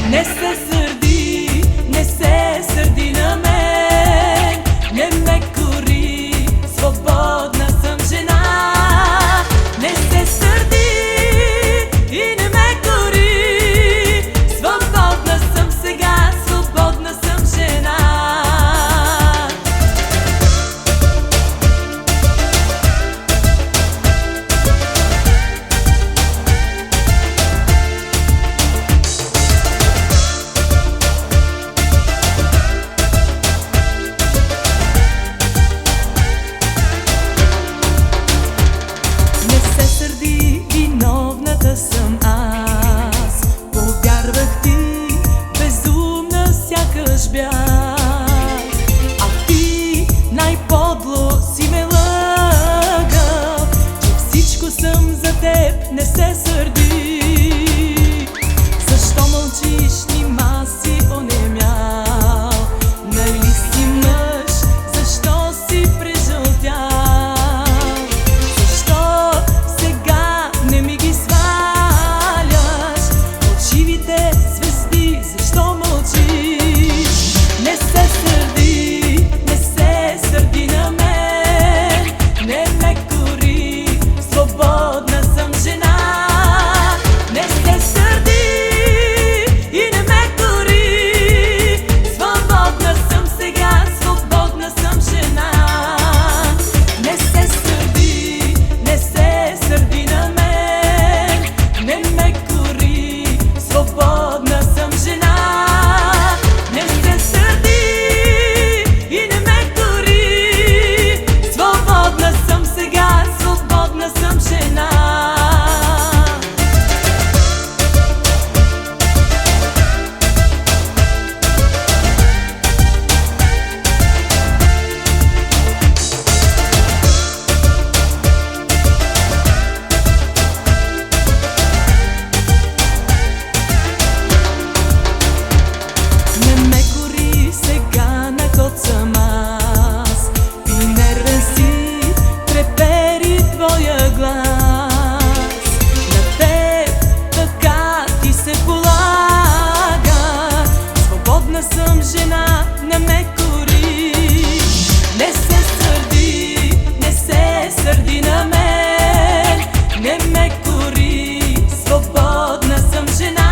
Не се сърди, не се сърди на мен, не ме кори, свободна съм жена. Не се сърди и не ме кори, свободна съм сега, свободна съм жена. Виновната съм аз, повярвах ти, безумна сякаш бях, а ти най-подло си ме лъгал, че всичко съм за теб, не се сърди. Защо мълчиш, нима си онемял, нали си мъж, защо си прежълтял? Съм жена, не ме кори. Не се сърди, не се сърди на мен, не ме кори, свободна съм жена.